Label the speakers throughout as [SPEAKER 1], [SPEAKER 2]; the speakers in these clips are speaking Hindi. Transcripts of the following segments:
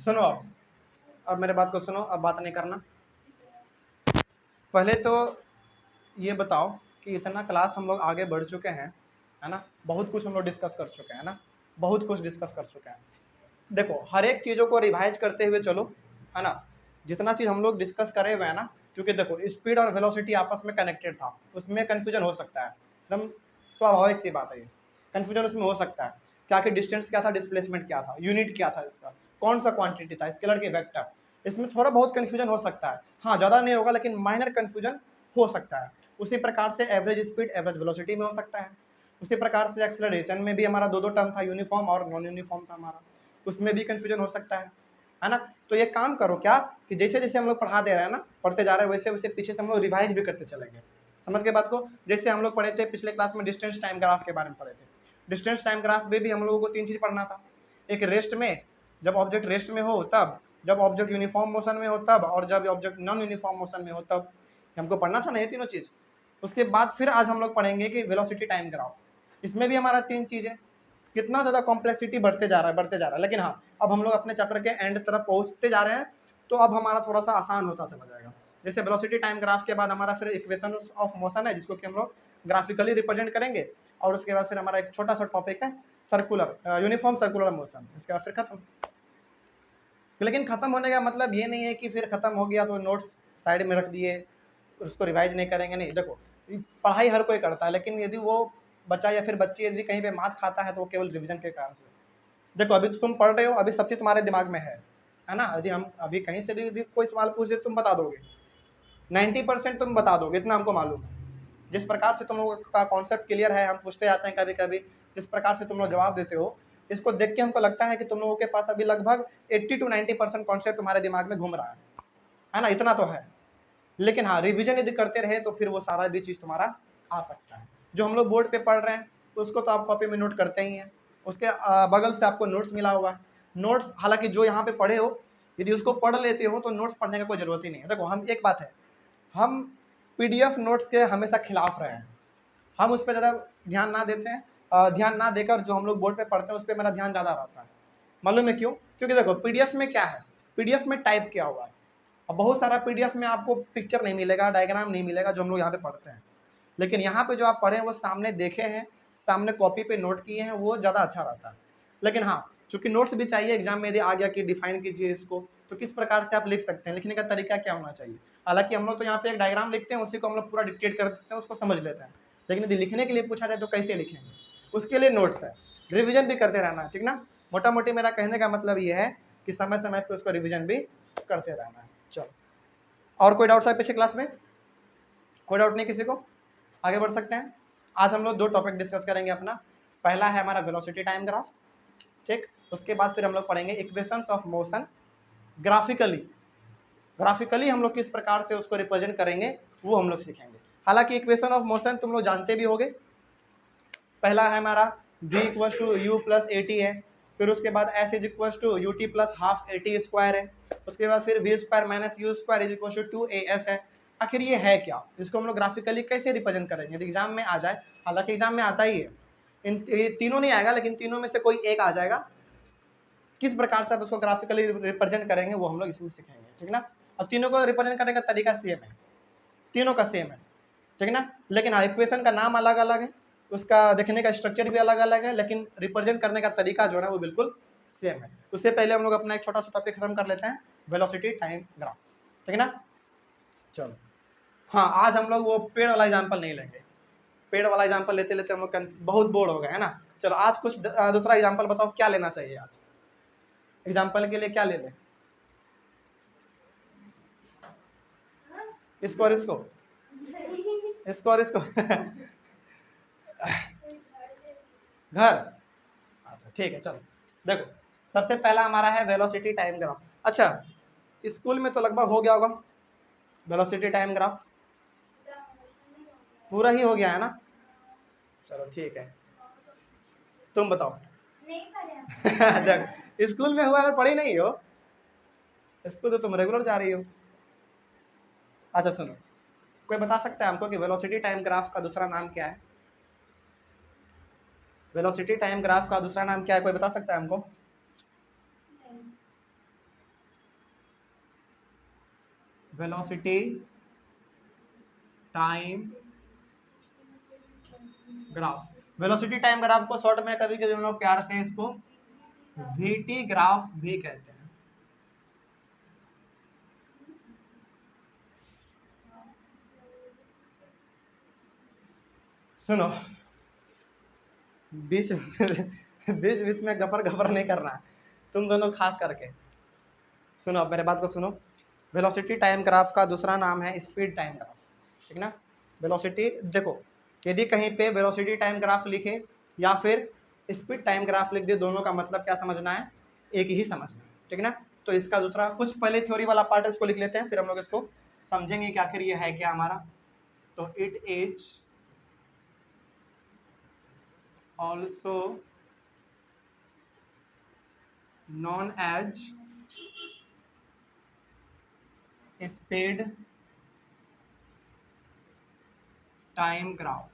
[SPEAKER 1] सुनो अब मेरे बात को सुनो, अब बात नहीं करना। पहले तो ये बताओ कि इतना क्लास हम लोग आगे बढ़ चुके हैं, है ना, बहुत कुछ हम लोग डिस्कस कर चुके हैं ना, बहुत कुछ डिस्कस कर चुके हैं। देखो हर एक चीज़ों को रिवाइज करते हुए चलो, है ना, जितना चीज़ हम लोग डिस्कस करे हुए हैं ना, क्योंकि देखो स्पीड और वेलोसिटी आपस में कनेक्टेड था, उसमें कन्फ्यूजन हो सकता है, एकदम स्वाभाविक सी बात है ये, कन्फ्यूजन उसमें हो सकता है। क्या कि डिस्टेंस क्या था, डिस्प्लेसमेंट क्या था, यूनिट क्या था इसका, कौन सा क्वांटिटी था, स्केलर के वेक्टर, इसमें थोड़ा बहुत कन्फ्यूजन हो सकता है। हाँ ज़्यादा नहीं होगा लेकिन माइनर कन्फ्यूजन हो सकता है। उसी प्रकार से एवरेज स्पीड एवरेज वेलोसिटी में हो सकता है। उसी प्रकार से एक्सेलरेशन में भी हमारा दो टर्म था, यूनिफॉर्म और नॉन यूनिफॉर्म था हमारा, उसमें भी कन्फ्यूजन हो सकता है ना। तो ये काम करो क्या कि जैसे जैसे हम लोग पढ़ा दे रहे हैं ना, पढ़ते जा रहे हैं, वैसे वैसे पीछे से हम लोग रिवाइज भी करते चलेंगे। समझ के बात को। जैसे हम लोग पढ़े थे पिछले क्लास में डिस्टेंस टाइम ग्राफ के बारे में पढ़े थे, डिस्टेंस टाइम ग्राफ में भी हम लोगों को 3 चीज़ पढ़ना था। एक रेस्ट में, जब ऑब्जेक्ट रेस्ट में हो तब, जब ऑब्जेक्ट यूनिफॉर्म मोशन में हो तब, और जब ऑब्जेक्ट नॉन यूनिफॉर्म मोशन में हो तब, हमको पढ़ना था ना ये तीनों चीज़। उसके बाद फिर आज हम लोग पढ़ेंगे कि वेलोसिटी टाइम ग्राफ, इसमें भी हमारा 3 चीज़ है। कितना ज़्यादा कॉम्प्लेक्सिटी बढ़ते जा रहा है, लेकिन हाँ अब हम लोग अपने चैप्टर के एंड तरफ पहुँचते जा रहे हैं, तो अब हमारा थोड़ा सा आसान होता चला जाएगा। जैसे वेलोसिटी टाइम ग्राफ के बाद हमारा फिर इक्वेशन ऑफ मोशन है, जिसको कि हम लोग ग्राफिकली रिप्रेजेंट करेंगे, और उसके बाद फिर हमारा एक छोटा सा टॉपिक है सर्कुलर, यूनिफॉर्म सर्कुलर मोशन, इसके बाद फिर खत्म। लेकिन खत्म होने का मतलब ये नहीं है कि फिर खत्म हो गया तो नोट्स साइड में रख दिए, उसको रिवाइज नहीं करेंगे, नहीं। देखो पढ़ाई हर कोई करता है, लेकिन यदि वो बच्चा या फिर बच्ची यदि कहीं पे मात खाता है तो वो केवल रिवीजन के कारण से। देखो अभी तो तुम पढ़ रहे हो, अभी सब चीज़ तुम्हारे दिमाग में है ना। यदि हम अभी कहीं से भी यदि कोई सवाल पूछ दे तुम बता दोगे, 90% तुम बता दोगे, इतना हमको मालूम है। जिस प्रकार से तुम लोगों का कॉन्सेप्ट क्लियर है, हम पूछते आते हैं कभी कभी, जिस प्रकार से तुम लोग जवाब देते हो, इसको देख के हमको लगता है कि तुम लोगों के पास अभी लगभग 80 to 90% कॉन्सेप्ट तुम्हारे दिमाग में घूम रहा है ना, इतना तो है। लेकिन हाँ रिवीजन यदि करते रहे तो फिर वो सारा भी चीज़ तुम्हारा आ सकता है। जो हम लोग बोर्ड पे पढ़ रहे हैं उसको तो आप कॉपी में नोट करते ही हैं, उसके बगल से आपको नोट्स मिला हुआ है। नोट्स हालांकि जो यहाँ पे पढ़े हो यदि उसको पढ़ लेते हो तो नोट्स पढ़ने का कोई ज़रूरत ही नहीं है। देखो हम एक बात है, हम PDF नोट्स के हमेशा खिलाफ रहे हैं, हम उस पर ज़्यादा ध्यान ना देते हैं। ध्यान ना देकर जो हम लोग बोर्ड पे पढ़ते हैं उस पर मेरा ध्यान ज़्यादा रहता है। मालूम है क्यों? क्योंकि देखो PDF में क्या है, PDF में टाइप किया हुआ है, अब बहुत सारा PDF में आपको पिक्चर नहीं मिलेगा, डायग्राम नहीं मिलेगा जो हम लोग यहाँ पे पढ़ते हैं। लेकिन यहाँ पे जो आप पढ़े हैं वो सामने देखे हैं, सामने कॉपी पे नोट किए हैं, वो ज़्यादा अच्छा रहता है। लेकिन हाँ चूंकि नोट्स भी चाहिए एग्जाम में, यदि आ गया कि डिफाइन कीजिए इसको, तो किस प्रकार से आप लिख सकते हैं, लिखने का तरीका क्या होना चाहिए। हालांकि हम लोग तो यहाँ पे एक डायग्राम लिखते हैं, उसी को हम लोग पूरा डिक्टेट कर देते हैं, उसको समझ लेते हैं। लेकिन यदि लिखने के लिए पूछा जाए तो कैसे लिखेंगे, उसके लिए नोट्स है, रिविजन भी करते रहना है, ठीक ना। मोटा मोटी मेरा कहने का मतलब ये है कि समय समय पर उसको रिविजन भी करते रहना है। चलो और कोई डाउट था पिछले क्लास में? कोई डाउट नहीं किसी को? आगे बढ़ सकते हैं। आज हम लोग 2 टॉपिक डिस्कस करेंगे अपना। पहला है हमारा वेलोसिटी टाइम ग्राफ, ठीक। उसके बाद फिर हम लोग पढ़ेंगे equations of motion graphically. Graphically हम लोग किस प्रकार से उसको रिप्रेजेंट करेंगे वो हम लोग सीखेंगे। हालांकि इक्वेशन ऑफ मोशन तुम लोग जानते भी होगे। पहला है हमारा v equals to u plus a t है, फिर उसके बाद s is equals to u t plus half a t square है, उसके बाद फिर v square minus u square is equals to 2as है। आखिर ये है क्या, इसको हम लोग ग्राफिकली कैसे रिप्रेजेंट करेंगे यदि एग्जाम में आ जाए। हालांकि एग्जाम में आता ही है, ये तीनों नहीं आएगा लेकिन तीनों में से कोई एक आ जाएगा। किस प्रकार से आप उसको ग्राफिकली रिप्रेजेंट करेंगे वो हम लोग इसमें सीखेंगे, ठीक ना। और तीनों को रिप्रेजेंट करने का तरीका सेम है, तीनों का सेम है, ठीक ना। लेकिन हाँ इक्वेशन का नाम अलग अलग है, उसका देखने का स्ट्रक्चर भी अलग अलग है, लेकिन रिप्रेजेंट करने का तरीका जो है वो बिल्कुल सेम है। उससे पहले हम लोग अपना एक छोटा सा टॉपिक खत्म कर लेते हैं, वेलोसिटी टाइम ग्राफ, ठीक ना। चलो हाँ आज हम लोग वो पेड़ वाला एग्जाम्पल नहीं लेंगे, पेड़ वाला एग्जाम्पल लेते लेते हम लोग बहुत बोर हो गए है ना। चलो आज कुछ दूसरा एग्जाम्पल बताओ, क्या लेना चाहिए आज एग्जाम्पल के लिए, क्या ले लें? इसको और इसको, इसको और इसको घर, अच्छा ठीक है। चलो देखो सबसे पहला हमारा है वेलोसिटी टाइम ग्राफ। अच्छा स्कूल में तो लगभग हो गया होगा वेलोसिटी टाइम ग्राफ, पूरा ही हो गया है ना। चलो ठीक है, तुम बताओ देखो स्कूल में हुआ है पढ़ी नहीं हो, स्कूल तो तुम रेगुलर जा रही हो। अच्छा सुनो, कोई बता सकता है हमको कि वेलोसिटी टाइम ग्राफ का दूसरा नाम क्या है? वेलोसिटी टाइम ग्राफ का दूसरा नाम क्या है, कोई बता सकता है हमको? Velocity time graph. Velocity time graph को शॉर्ट में कभी कभी हम लोग प्यार से इसको वीटी ग्राफ भी कहते हैं। सुनो, बीच बीच बीच में गपर गपर नहीं करना है तुम दोनों खास करके। सुनो, अब मेरे बात को सुनो। वेलोसिटी टाइम ग्राफ का दूसरा नाम है स्पीड टाइम ग्राफ, ठीक ना। वेलोसिटी देखो, यदि कहीं पे वेलोसिटी टाइम ग्राफ लिखे या फिर स्पीड टाइम ग्राफ लिख दे, दोनों का मतलब क्या समझना है, एक ही समझना है, ठीक ना। तो इसका दूसरा कुछ पहले थ्योरी वाला पार्ट इसको लिख लेते हैं, फिर हम लोग इसको समझेंगे कि आखिर ये है क्या हमारा। तो it is also known as speed time graph.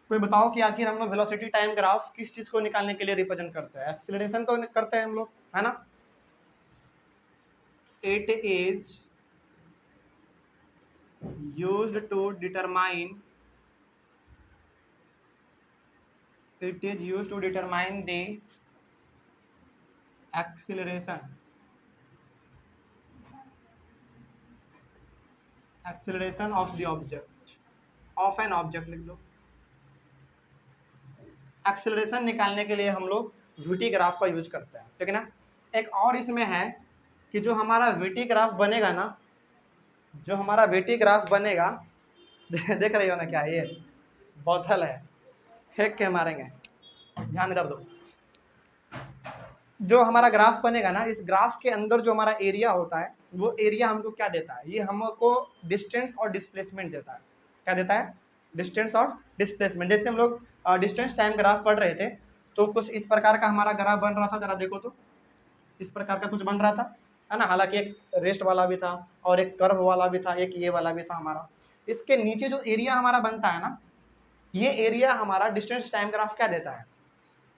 [SPEAKER 1] कोई बताओ कि आखिर हम लोग वेलोसिटी टाइम ग्राफ किस चीज को निकालने के लिए रिप्रेजेंट करते हैं, एक्सीलरेशन को करते हैं हम लोग, है ना। It is used to determine the acceleration of the object, of an object लिख दो। एक्सीलरेशन निकालने के लिए हम लोग वीटी ग्राफ का यूज करते हैं, ठीक है ना। एक और इसमें है कि जो हमारा वीटी ग्राफ बनेगा ना, जो हमारा वीटी ग्राफ बनेगा देख रही हो ना क्या, ये बोतल है, फेंक के मारेंगे, ध्यान इधर दो। जो हमारा ग्राफ बनेगा ना, इस ग्राफ के अंदर जो हमारा एरिया होता है, वो एरिया हमको क्या देता है, ये हमको डिस्टेंस और डिस्प्लेसमेंट देता है। क्या देता है, डिस्टेंस और डिस्प्लेसमेंट। जैसे हम लोग डिस्टेंस टाइम ग्राफ पढ़ रहे थे, तो कुछ इस प्रकार का हमारा ग्राफ बन रहा था, जरा देखो तो, इस प्रकार का कुछ बन रहा था, है ना। हालांकि एक रेस्ट वाला भी था और एक कर्व वाला भी था, एक ये वाला भी था हमारा। इसके नीचे जो एरिया हमारा बनता है ना, ये एरिया हमारा डिस्टेंस टाइम ग्राफ क्या देता है,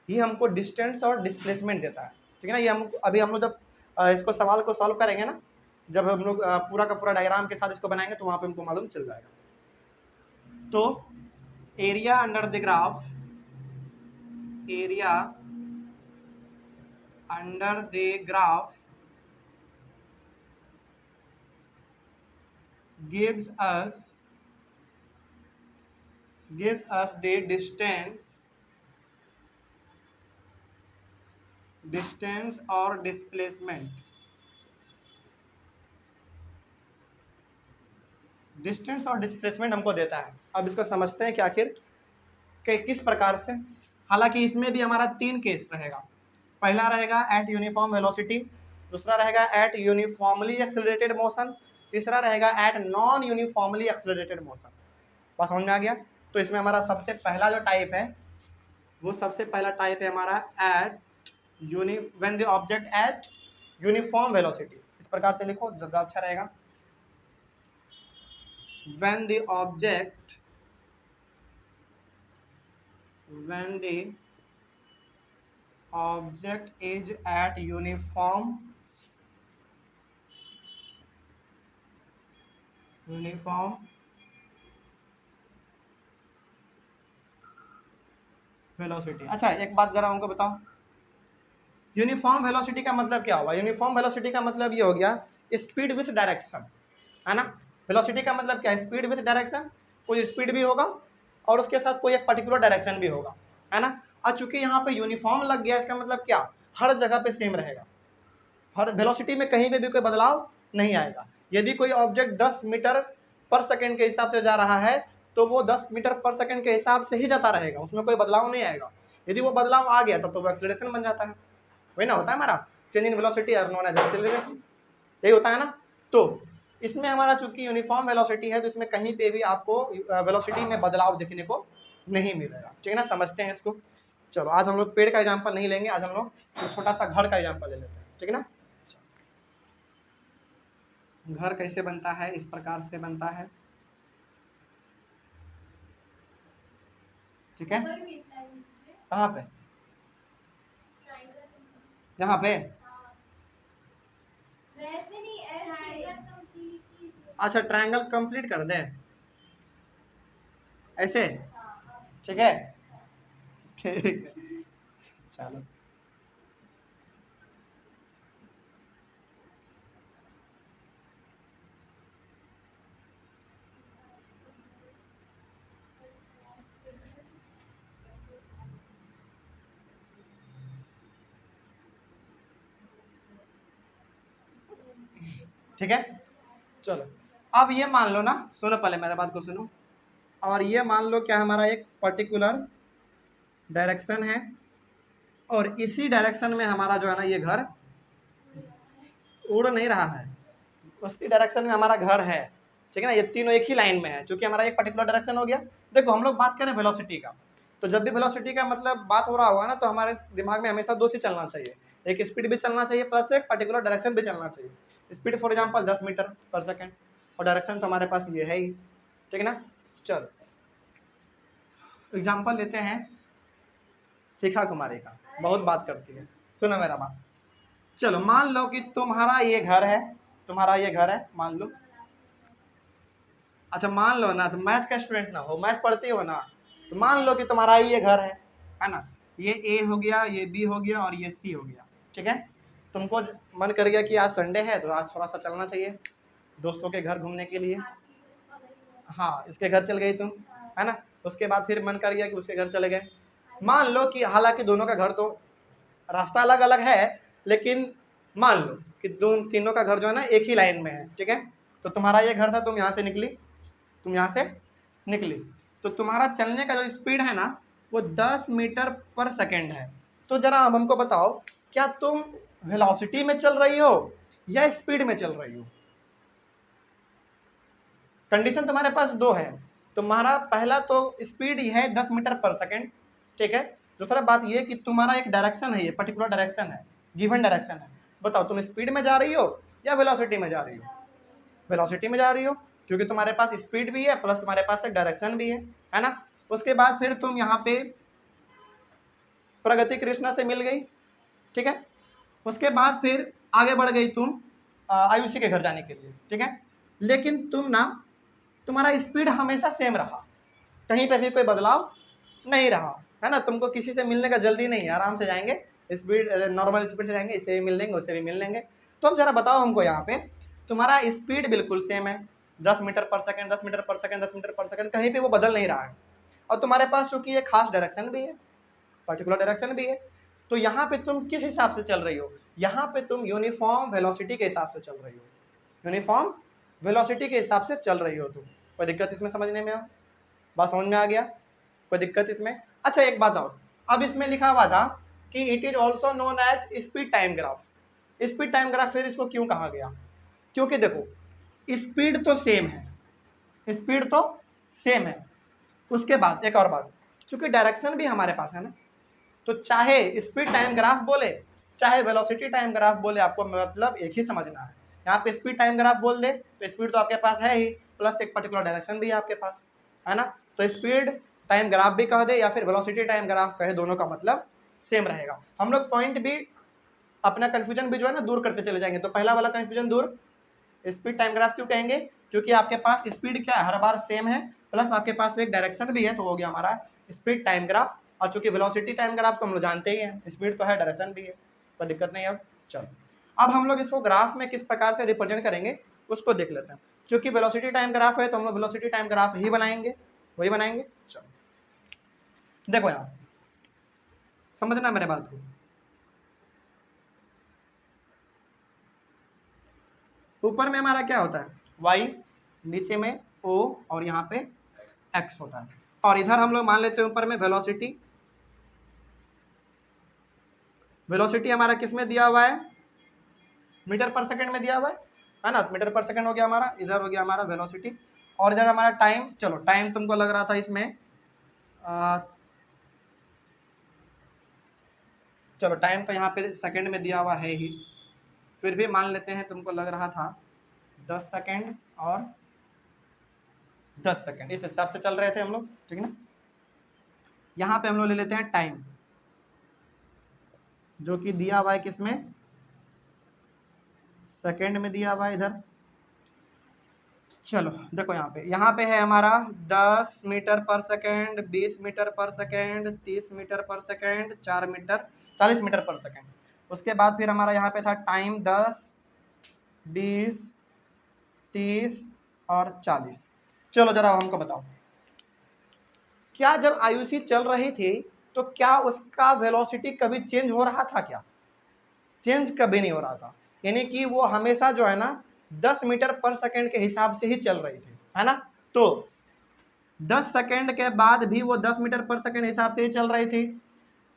[SPEAKER 1] ये हमको डिस्टेंस और डिस्प्लेसमेंट देता है, ठीक है ना। ये हम अभी हम लोग जब इसको सवाल को सॉल्व करेंगे ना, जब हम लोग पूरा का पूरा डायग्राम के साथ इसको बनाएंगे, तो वहाँ पे हमको मालूम चल जाएगा। तो area under the graph, area under the graph gives us the distance or displacement, distance और डिस्प्लेसमेंट हमको देता है। अब इसको समझते हैं कि आखिर किस प्रकार से। हालांकि इसमें भी हमारा 3 केस रहेगा। पहला रहेगा एट यूनिफॉर्म वेलोसिटी, दूसरा रहेगा एट यूनिफॉर्मली एक्सेलरेटेड मोशन, तीसरा रहेगा at non uniformly accelerated motion. बस समझ में आ गया। तो इसमें हमारा सबसे पहला जो टाइप है, वो सबसे पहला टाइप है हमारा at when the object at uniform velocity. इस प्रकार से लिखो, ज़्यादा अच्छा रहेगा। when the object is at uniform velocity. अच्छा, एक बात जरा उनको बताओ, यूनिफॉर्म वेलोसिटी का मतलब क्या हुआ। यूनिफॉर्म वेलोसिटी का मतलब ये हो गया स्पीड विथ डायरेक्शन, है ना। वेलोसिटी का मतलब क्या है, स्पीड विथ डायरेक्शन। कोई स्पीड भी होगा और उसके साथ कोई एक पर्टिकुलर डायरेक्शन भी होगा, है ना। और चूंकि यहाँ पे यूनिफॉर्म लग गया, इसका मतलब क्या, हर जगह पे सेम रहेगा, हर वेलोसिटी में कहीं पे भी कोई बदलाव नहीं आएगा। यदि कोई ऑब्जेक्ट 10 मीटर पर सेकेंड के हिसाब से जा रहा है, तो वो 10 मीटर पर सेकेंड के हिसाब से ही जाता रहेगा, उसमें कोई बदलाव नहीं आएगा। यदि वो बदलाव आ गया तब तो वो एक्सेलरेशन बन जाता है। वही ना होता है हमारा चेंज इन वेलोसिटी और नॉन एज एक्सेलरेशन, यही होता है ना। तो इसमें हमारा चूंकि यूनिफॉर्म वेलोसिटी है, तो इसमें कहीं पे भी आपको वेलोसिटी में बदलाव देखने को नहीं मिलेगा, ठीक है ना। समझते हैं इसको। चलो, आज हम लोग पेड़ का एग्जाम्पल नहीं लेंगे, आज हम लोग छोटा सा घर का एग्जाम्पल ले लेते हैं, ठीक है ना। घर कैसे बनता है, इस प्रकार से बनता है, ठीक है। कहाँ पे, यहाँ पे,
[SPEAKER 2] वैसे नहीं
[SPEAKER 1] अच्छा ट्रायंगल कंप्लीट कर दें ऐसे, ठीक है, ठीक है, चलो ठीक है। चलो अब ये मान लो ना, सुनो पहले मेरे बात को सुनो, और ये मान लो क्या हमारा एक पर्टिकुलर डायरेक्शन है और इसी डायरेक्शन में हमारा जो है ना ये घर उड़ नहीं रहा है, उसी डायरेक्शन में हमारा घर है, ठीक है ना, ये तीनों एक ही लाइन में है, क्योंकि हमारा एक पर्टिकुलर डायरेक्शन हो गया। देखो हम लोग बात करें वेलोसिटी का, तो जब भी वेलोसिटी का मतलब बात हो रहा होगा ना, तो हमारे दिमाग में हमेशा दो चीज चलना चाहिए, एक स्पीड भी चलना चाहिए प्लस एक पर्टिकुलर डायरेक्शन भी चलना चाहिए। स्पीड फॉर एग्जाम्पल 10 मीटर पर सेकेंड और डायरेक्शन तो हमारे पास ये है ही, ठीक है ना। चलो एग्जाम्पल लेते हैं शिखा कुमारी का, बहुत बात करती है, सुनो मेरा बात। चलो मान लो कि तुम्हारा ये घर है, तुम्हारा ये घर है मान लो, अच्छा मान लो ना, तो मैथ का स्टूडेंट ना हो, मैथ पढ़ते हो ना, तो मान लो कि तुम्हारा ये घर है ना, ये ए हो गया, ये बी हो गया और ये सी हो गया, ठीक है। तुमको मन कर गया कि आज संडे है तो आज थोड़ा सा चलना चाहिए दोस्तों के घर घूमने के लिए, हाँ इसके घर चल गई तुम, है ना। उसके बाद फिर मन कर गया कि उसके घर चले गए। मान लो कि हालांकि दोनों का घर तो रास्ता अलग अलग है, लेकिन मान लो कि तीनों का घर जो है ना एक ही लाइन में है, ठीक है। तो तुम्हारा ये घर था, तुम यहाँ से निकली, तुम यहाँ से निकली, तो तुम्हारा चलने का जो स्पीड है ना वो 10 मीटर पर सेकेंड है। तो जरा अब हमको बताओ, क्या तुम वेलोसिटी में चल रही हो या स्पीड में चल रही हो? कंडीशन तुम्हारे पास दो है, तुम्हारा पहला तो स्पीड ही है 10 मीटर पर सेकेंड, ठीक है। दूसरा बात ये कि तुम्हारा एक डायरेक्शन है, ये पर्टिकुलर डायरेक्शन है, गिवन डायरेक्शन है। बताओ तुम स्पीड में जा रही हो या वेलोसिटी में जा रही हो? वेलोसिटी में जा रही हो, क्योंकि तुम्हारे पास स्पीड भी है प्लस तुम्हारे पास एक डायरेक्शन भी है ना। उसके बाद फिर तुम यहाँ पे प्रगति कृष्णा से मिल गई, ठीक है। उसके बाद फिर आगे बढ़ गई तुम आयुषी के घर जाने के लिए, ठीक है। लेकिन तुम ना, तुम्हारा स्पीड हमेशा सेम रहा, कहीं पे भी कोई बदलाव नहीं रहा, है ना। तुमको किसी से मिलने का जल्दी नहीं है, आराम से जाएंगे, स्पीड नॉर्मल स्पीड से जाएंगे, इससे भी मिल लेंगे उससे भी मिल लेंगे। तो अब जरा बताओ हमको, यहाँ पे तुम्हारा स्पीड बिल्कुल सेम है, 10 मीटर पर सेकंड 10 मीटर पर सेकंड 10 मीटर पर सेकंड, कहीं पे वो बदल नहीं रहा है। और तुम्हारे पास चूंकि एक खास डायरेक्शन भी है, पर्टिकुलर डायरेक्शन भी है, तो यहाँ पे तुम किस हिसाब से चल रही हो? यहाँ पे तुम यूनिफॉर्म वेलोसिटी के हिसाब से चल रही हो, यूनिफॉर्म वेलोसिटी के हिसाब से चल रही हो तुम। कोई दिक्कत इसमें समझने में? बात समझ में आ गया? कोई दिक्कत इसमें? अच्छा एक बात और, अब इसमें लिखा हुआ था कि it is also known as speed time graph. Speed time graph फिर इसको क्यों कहा गया? क्योंकि देखो स्पीड तो सेम है, स्पीड तो सेम है। उसके बाद एक और बात, चूंकि डायरेक्शन भी हमारे पास है ना, तो चाहे स्पीड टाइम ग्राफ बोले चाहे वेलोसिटी टाइम ग्राफ बोले, आपको मतलब एक ही समझना है। यहाँ पे स्पीड टाइम ग्राफ बोल दे तो स्पीड तो आपके पास है ही, प्लस एक पर्टिकुलर डायरेक्शन भी है आपके पास, है ना। तो स्पीड टाइम ग्राफ भी कह दे या फिर वेलोसिटी टाइम ग्राफ कहे, दोनों का मतलब सेम रहेगा। हम लोग पॉइंट भी अपना कंफ्यूजन भी जो है ना दूर करते चले जाएंगे। तो पहला वाला कंफ्यूजन दूर, स्पीड टाइम ग्राफ क्यों कहेंगे? क्योंकि आपके पास स्पीड क्या है, हर बार सेम है, प्लस आपके पास एक डायरेक्शन भी है, तो हो गया हमारा स्पीड टाइम ग्राफ। और चूंकि वेलोसिटी टाइम ग्राफ तो हम लोग जानते ही हैं, स्पीड तो है डायरेक्शन भी है, कोई दिक्कत नहीं। अब चलो, अब हम लोग इसको ग्राफ में किस प्रकार से रिप्रेजेंट करेंगे उसको देख लेते हैं। चूंकि वेलोसिटी टाइम ग्राफ है तो हम लोग वेलोसिटी टाइम ग्राफ ही बनाएंगे, वही बनाएंगे। चलो देखो यहाँ समझना मेरे बात को, ऊपर में हमारा क्या होता है y, नीचे में o और यहाँ पे x होता है। और इधर हम लोग मान लेते हैं ऊपर में वेलोसिटी, वेलोसिटी हमारा किस में दिया हुआ है? मीटर पर सेकंड में दिया हुआ है ना, मीटर पर सेकंड हो गया हमारा, इधर हो गया हमारा वेलोसिटी। और इधर हमारा टाइम, चलो टाइम तुमको लग रहा था इसमें चलो टाइम तो यहाँ पे सेकंड में दिया हुआ है ही, फिर भी मान लेते हैं तुमको लग रहा था 10 सेकंड और 10 सेकंड, इस हिसाब से चल रहे थे हम लोग, ठीक है ना। यहाँ पे हम लोग ले लेते हैं टाइम, जो कि दिया हुआ है किसमें? सेकंड में दिया हुआ है इधर, चलो देखो यहाँ पे है हमारा 10 मीटर पर सेकेंड, 20 मीटर पर सेकेंड, 30 मीटर पर सेकेंड, 4 मीटर 40 मीटर पर सेकेंड। उसके बाद फिर हमारा यहाँ पे था टाइम 10, 20, 30 और 40। चलो जरा हमको बताओ, क्या जब आयुषी चल रही थी तो क्या उसका वेलोसिटी कभी चेंज हो रहा था क्या? चेंज कभी नहीं हो रहा था, यानी कि वो हमेशा जो है ना 10 मीटर पर सेकेंड के हिसाब से ही चल रही थी, है ना। तो 10 सेकेंड के बाद भी वो 10 मीटर पर सेकेंड हिसाब से ही चल रही थी,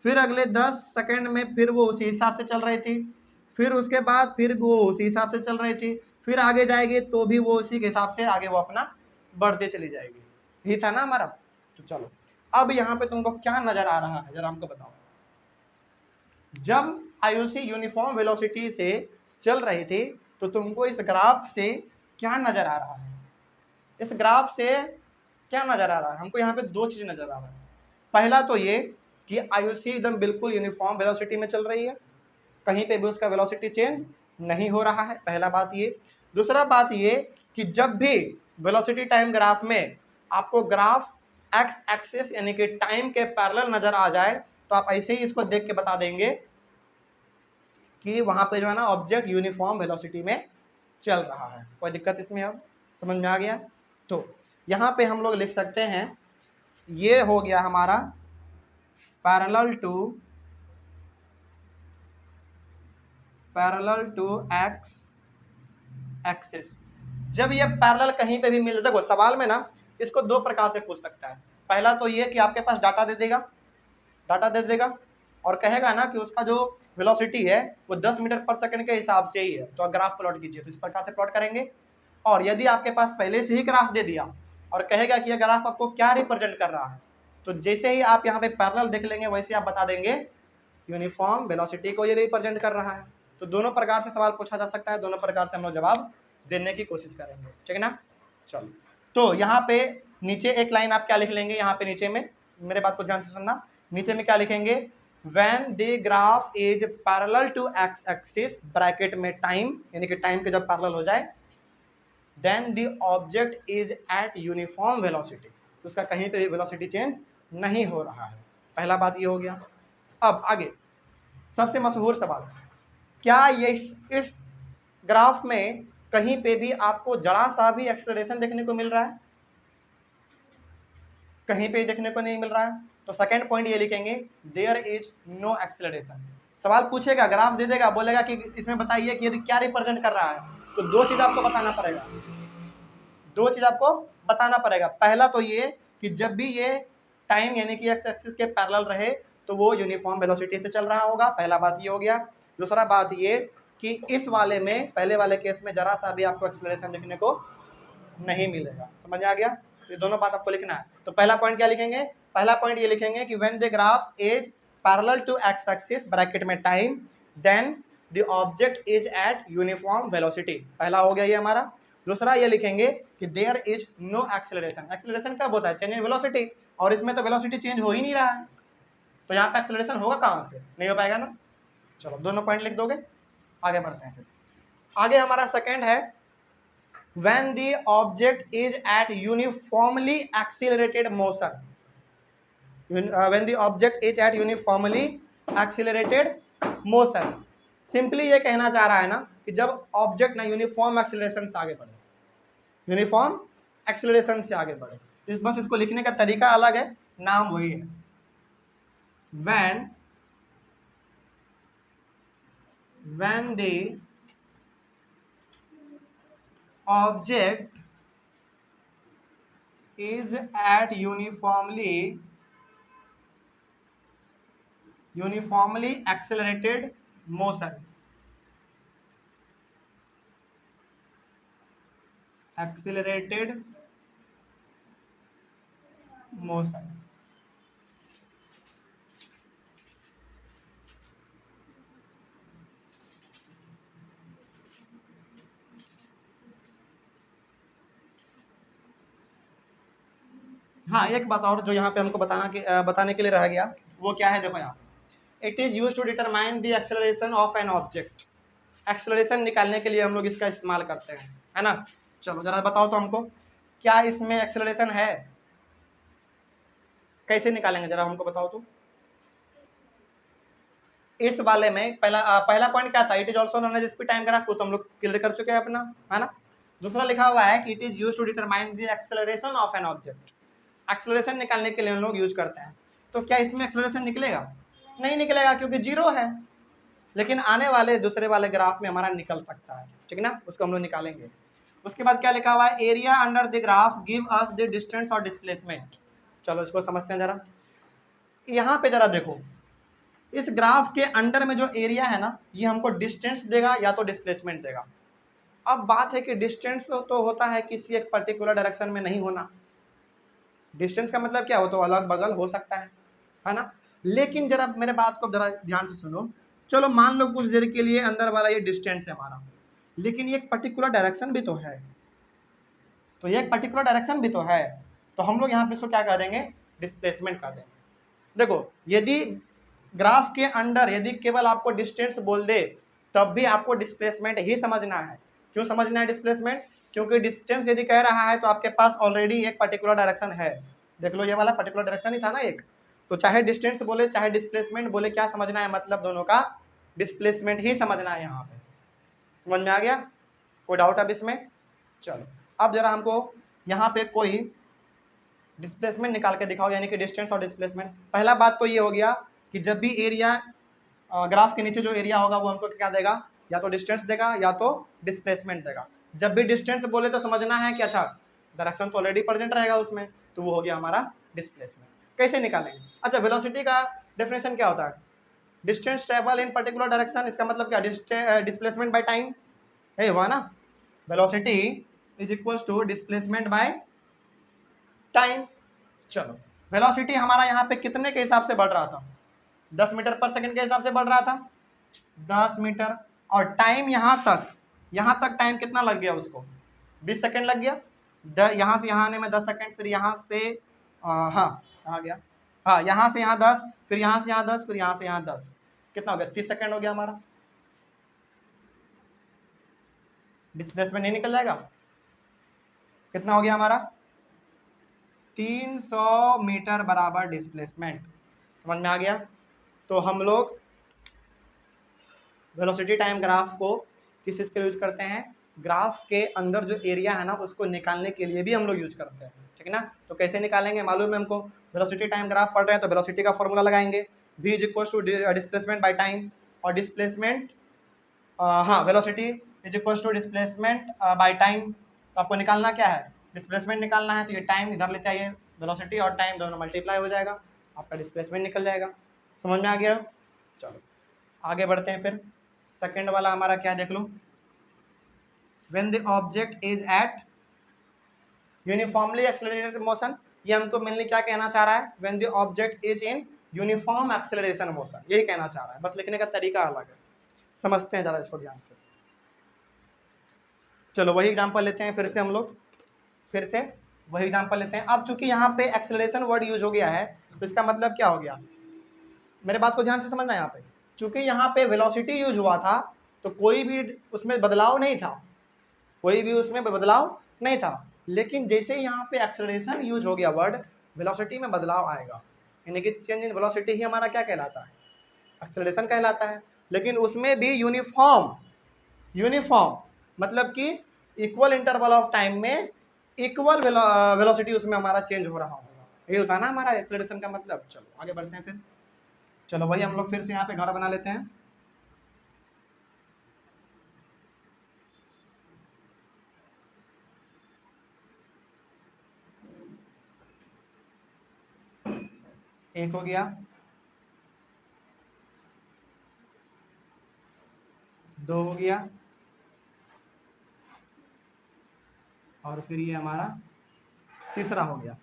[SPEAKER 1] फिर अगले 10 सेकेंड में फिर वो उसी हिसाब से चल रही थी, फिर उसके बाद फिर वो उसी हिसाब से चल रही थी, फिर आगे जाएगी तो भी वो उसी के हिसाब से आगे वो अपना बढ़ते चली जाएगी। यही था ना हमारा। तो चलो अब यहाँ पे तुमको क्या नजर आ रहा है जरा हमको बताओ। जब आयुषी यूनिफॉर्म वेलोसिटी से चल रही थी तो तुमको इस ग्राफ से क्या नजर आ रहा है? इस ग्राफ से क्या नजर आ रहा है? हमको यहाँ पे दो चीज नजर आ रहा है। पहला तो ये कि आयुषी एकदम बिल्कुल यूनिफॉर्म वेलोसिटी में चल रही है, कहीं पे भी उसका वेलोसिटी चेंज नहीं हो रहा है, पहला बात ये। दूसरा बात ये कि जब भी वेलोसिटी टाइम ग्राफ में आपको ग्राफ एक्स एक्सिस यानी कि टाइम के पैरेलल नजर आ जाए तो आप ऐसे ही इसको देख के बता देंगे कि वहां पे जो है ना ऑब्जेक्ट यूनिफॉर्म वेलोसिटी में चल रहा है। कोई दिक्कत इसमें अब समझ में आ गया? तो यहाँ पे हम लोग लिख सकते हैं, ये हो गया हमारा पैरेलल टू एक्स एक्सिस। जब ये पैरेलल कहीं पे भी मिल, देखो सवाल में ना इसको दो प्रकार से पूछ सकता है। पहला तो ये कि आपके पास डाटा दे देगा और कहेगा ना कि उसका जो वेलोसिटी है वो 10 मीटर पर सेकंड के हिसाब से ही है, तो ग्राफ प्लॉट कीजिए, तो इस प्रकार से प्लॉट करेंगे। और यदि आपके पास पहले से ही ग्राफ दे दिया और कहेगा कि यह ग्राफ आपको क्या रिप्रेजेंट कर रहा है, तो जैसे ही आप यहाँ पे पैरेलल देख लेंगे वैसे आप बता देंगे यूनिफॉर्म वेलोसिटी को ये रिप्रेजेंट कर रहा है। तो दोनों प्रकार से सवाल पूछा जा सकता है, दोनों प्रकार से हम लोग जवाब देने की कोशिश करेंगे, ठीक है ना। चलो तो यहाँ पे नीचे एक लाइन आप क्या लिख लेंगे, यहाँ पे नीचे में मेरे बात को ध्यान से सुनना, नीचे में क्या लिखेंगे, when the graph is parallel to x axis bracket में टाइम, यानी कि टाइम के जब पैरेलल हो जाए, then the object is at uniform velocity, तो उसका कहीं पे भी वेलोसिटी चेंज नहीं हो रहा है। पहला बात ये हो गया। अब आगे सबसे मशहूर सवाल, क्या ये इस ग्राफ में कहीं पे भी आपको जरा सा भी एक्सेलरेशन देखने को मिल रहा है? कहीं पे देखने को नहीं मिल रहा है, तो सेकंड पॉइंट ये लिखेंगे, देयर इज नो एक्सेलरेशन। सवाल पूछेगा, ग्राफ दे देगा, बोलेगा कि इसमें बताइए कि ये क्या रिप्रेजेंट कर रहा है, तो दो चीज आपको बताना पड़ेगा। पहला तो ये कि जब भी ये टाइम यानी कि एक्स एक्सिस के पैरेलल रहे तो वो यूनिफॉर्म वेलोसिटी से चल रहा होगा, पहला बात ये हो गया। दूसरा बात ये कि इस वाले में, पहले वाले केस में जरा सा भी आपको एक्सेलरेशन देखने को नहीं मिलेगा। समझ आ गया? तो ये दोनों बात आपको लिखना है। तो पहला पॉइंट क्या लिखेंगे, पहला पॉइंट ये लिखेंगे कि when the graph is parallel to X axis bracket में time, then the object is at uniform velocity, पहला हो गया ये हमारा। दूसरा ये लिखेंगे कि there is no acceleration. Acceleration कब होता है? चेंज इन वेलोसिटी, और इसमें तो वेलोसिटी चेंज हो ही नहीं रहा है, तो यहाँ पे एक्सेलरेशन होगा कहाँ से? नहीं हो पाएगा ना। चलो दोनों पॉइंट लिख दोगे, आगे बढ़ते हैं। फिर आगे हमारा सेकंड है, when the object is at uniformly accelerated motion, when the object is at uniformly accelerated motion, simply ये कहना चाह रहा है ना कि जब ऑब्जेक्ट ना यूनिफॉर्म एक्सेलरेशन से आगे बढ़े, यूनिफॉर्म एक्सेलरेशन से आगे बढ़े, बस इसको लिखने का तरीका अलग है, नाम वही है। when the object is at uniformly accelerated motion, हाँ एक बात और जो यहाँ पे हमको बताने के लिए रह गया, वो क्या है, देखो यहाँ it is use to determine the acceleration of an object. Acceleration निकालने के लिए हम लोग इसका इस्तेमाल करते हैं, है ना। चलो जरा बताओ तो हमको, क्या इसमें एक्सेलरेशन है? कैसे निकालेंगे जरा हमको बताओ तो। इस वाले में पहला पॉइंट क्या था? It is also known as speed time graph, वो तो हम लोग क्लियर कर चुके हैं अपना, है ना। दूसरा लिखा हुआ है कि it is used to determine the acceleration of an object. Acceleration निकालने के लिए हम लोग यूज करते हैं। तो क्या इसमें एक्सेलरेशन निकलेगा? नहीं निकलेगा, क्योंकि जीरो है। लेकिन आने वाले दूसरे वाले ग्राफ में हमारा निकल सकता है, ठीक ना, उसको हम लोग निकालेंगे। उसके बाद क्या लिखा हुआ है? Area under the graph give us the distance और डिस्प्लेसमेंट। चलो इसको समझते हैं जरा। यहाँ पे जरा देखो, इस ग्राफ के अंडर में जो एरिया है ना, ये हमको डिस्टेंस देगा या तो डिस्प्लेसमेंट देगा। अब बात है कि डिस्टेंस तो होता है किसी एक पर्टिकुलर डायरेक्शन में नहीं होना। डिस्टेंस का मतलब क्या हो, तो अलग बगल हो सकता है ना। लेकिन जरा मेरे बात को जरा ध्यान से सुनो। चलो मान लो कुछ देर के लिए अंदर वाला ये डिस्टेंस है हमारा, लेकिन ये एक पर्टिकुलर डायरेक्शन भी तो है, तो ये एक पर्टिकुलर डायरेक्शन भी तो है, तो हम लोग यहाँ पे इसको क्या कह देंगे? डिस्प्लेसमेंट कर देंगे। देखो, यदि ग्राफ के अंडर यदि केवल आपको डिस्टेंस बोल दे, तब भी आपको डिस्प्लेसमेंट ही समझना है। क्यों समझना है डिस्प्लेसमेंट? क्योंकि डिस्टेंस यदि कह रहा है तो आपके पास ऑलरेडी एक पर्टिकुलर डायरेक्शन है। देख लो, ये वाला पर्टिकुलर डायरेक्शन ही था ना एक, तो चाहे डिस्टेंस बोले चाहे डिस्प्लेसमेंट बोले, क्या समझना है? मतलब दोनों का डिस्प्लेसमेंट ही समझना है। यहाँ पे समझ में आ गया? कोई डाउट अब इसमें? चलो अब जरा हमको यहाँ पे कोई डिस्प्लेसमेंट निकाल के दिखाओ, यानी कि डिस्टेंस और डिस्प्लेसमेंट। पहला बात तो ये हो गया कि जब भी एरिया ग्राफ के नीचे जो एरिया होगा वो हमको क्या देगा? या तो डिस्टेंस देगा या तो डिस्प्लेसमेंट देगा। जब भी डिस्टेंस बोले तो समझना है कि अच्छा डायरेक्शन तो ऑलरेडी प्रेजेंट रहेगा उसमें, तो वो हो गया हमारा डिस्प्लेसमेंट। कैसे निकालेंगे? अच्छा, वेलोसिटी का डेफिनेशन क्या होता है? Distance travel in particular direction. इसका मतलब क्या? डिस्प्लेसमेंट बाय टाइम है, हुआ ना। Velocity is equals to displacement by time. चलो, वेलोसिटी हमारा यहाँ पे कितने के हिसाब से बढ़ रहा था? 10 मीटर पर सेकंड के हिसाब से बढ़ रहा था, 10 मीटर। और टाइम यहाँ तक टाइम कितना लग गया उसको? 20 सेकंड लग गया। यहाँ से यहाँ आने में 10 सेकंड, फिर यहाँ से हाँ आ गया, हाँ यहाँ से यहाँ 10, फिर यहाँ से यहाँ 10, फिर यहाँ से यहाँ 10, कितना हो गया? 30 सेकंड हो गया हमारा। डिस्प्लेसमेंट नहीं निकल जाएगा? कितना हो गया हमारा? 300 मीटर बराबर डिस्प्लेसमेंट। समझ में आ गया? तो हम लोग वेलोसिटी टाइम ग्राफ को किस चीज़ के लिए यूज करते हैं? ग्राफ के अंदर जो एरिया है ना, उसको निकालने के लिए भी हम लोग यूज करते हैं, ठीक है ना। तो कैसे निकालेंगे मालूम है हमको? वेलोसिटी टाइम ग्राफ पढ़ रहे हैं तो वेलोसिटी का फॉर्मूला लगाएंगे, v is equal to displacement by time. और डिस्प्लेसमेंट हाँ, velocity is equal to displacement by time. तो आपको निकालना क्या है? डिस्प्लेसमेंट निकालना है, तो ये टाइम इधर लेते आइए, वेलोसिटी और टाइम दोनों मल्टीप्लाई हो जाएगा, आपका डिस्प्लेसमेंट निकल जाएगा। समझ में आ गया? चलो आगे बढ़ते हैं। फिर सेकेंड वाला हमारा क्या देख लो? When the object is at uniformly accelerated motion. ये हमको मेनली क्या कहना चाह रहा है? When the object is in uniform acceleration motion, यही कहना चाह रहा है, बस लिखने का तरीका अलग है। समझते हैं जरा इसको ध्यान से। चलो वही एग्जांपल लेते हैं, फिर से हम लोग फिर से वही एग्जांपल लेते हैं। अब चूंकि यहाँ पे एक्सेलरेशन वर्ड यूज हो गया है, तो इसका मतलब क्या हो गया? मेरे बात को ध्यान से समझना। यहाँ पे चूंकि यहाँ पे वेलोसिटी यूज हुआ था, तो कोई भी उसमें बदलाव नहीं था, कोई भी उसमें बदलाव नहीं था। लेकिन जैसे यहाँ पे एक्सेलरेशन यूज हो गया वर्ड, वेलोसिटी में बदलाव आएगा, यानी कि चेंज इन वेलोसिटी ही हमारा क्या कहलाता है? एक्सेलरेशन कहलाता है। लेकिन उसमें भी यूनिफॉर्म मतलब कि इक्वल इंटरवल ऑफ टाइम में इक्वल वेलोसिटी उसमें हमारा चेंज हो रहा होगा, ये होता है ना हमारा एक्सेलरेशन का मतलब। चलो आगे बढ़ते हैं फिर। चलो वही हम लोग फिर से यहाँ पे घर बना लेते हैं। एक हो गया, दो हो गया, और फिर ये हमारा तीसरा हो गया।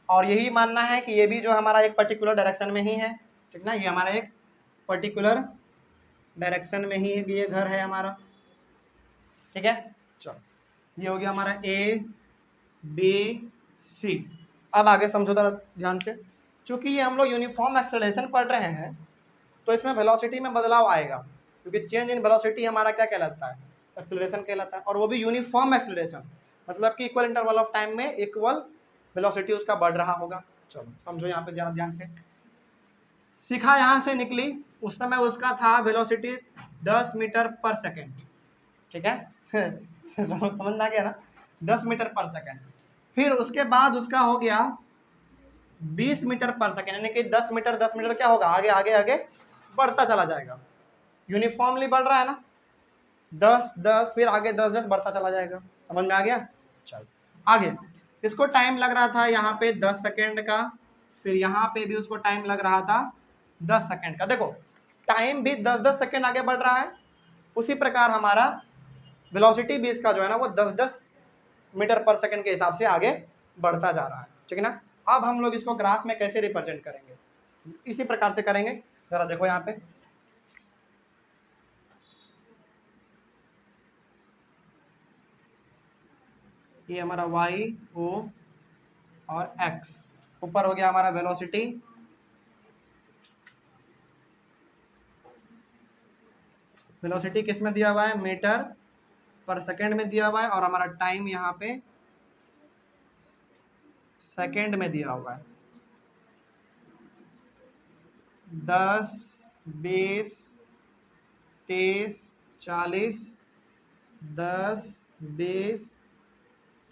[SPEAKER 1] और यही मानना है कि ये भी जो हमारा एक पर्टिकुलर डायरेक्शन में ही है, ठीक ना। ये हमारा एक पर्टिकुलर डायरेक्शन में ही ये घर है हमारा, ठीक है। चलो ये हो गया हमारा ए बी सी। अब आगे समझो जरा ध्यान से। चूंकि ये हम लोग यूनिफॉर्म एक्सेलरेशन पढ़ रहे हैं, तो इसमें वेलोसिटी में बदलाव आएगा, क्योंकि चेंज इन वेलोसिटी हमारा क्या कहलाता है? एक्सेलरेशन कहलाता है, और वो भी यूनिफॉर्म एक्सेलरेशन। मतलब कि इक्वल इंटरवल ऑफ टाइम में इक्वल वेलोसिटी उसका बढ़ रहा होगा। चलो समझो यहाँ पे जरा ध्यान से। शिखा यहाँ से निकली, उस समय उसका था वेलोसिटी 10 मीटर पर सेकेंड, ठीक है समझ में आ गया ना, 10 मीटर पर सेकेंड। फिर उसके बाद उसका हो गया 20 मीटर पर सेकेंड, यानी कि 10 मीटर 10 मीटर क्या होगा, आगे आगे आगे बढ़ता चला जाएगा, यूनिफॉर्मली बढ़ रहा है ना, 10 10 फिर आगे 10 10 बढ़ता चला जाएगा। समझ में आ गया। चल आगे, इसको टाइम लग रहा था यहाँ पे 10 सेकेंड का, फिर यहाँ पे भी उसको टाइम लग रहा था 10 सेकेंड का। देखो टाइम भी 10 10 सेकेंड आगे बढ़ रहा है, उसी प्रकार हमारा वेलोसिटी भी इसका जो है ना वो 10 10 मीटर पर सेकेंड के हिसाब से आगे बढ़ता जा रहा है, ठीक है ना। अब हम लोग इसको ग्राफ में कैसे रिप्रेजेंट करेंगे, इसी प्रकार से करेंगे। जरा देखो यहाँ पे, ये हमारा y o और x, ऊपर हो गया हमारा वेलोसिटी, वेलोसिटी किस में दिया हुआ है, मीटर पर सेकेंड में दिया हुआ है, और हमारा टाइम यहाँ पे सेकेंड में दिया हुआ है। 10 20 30 40, 10 20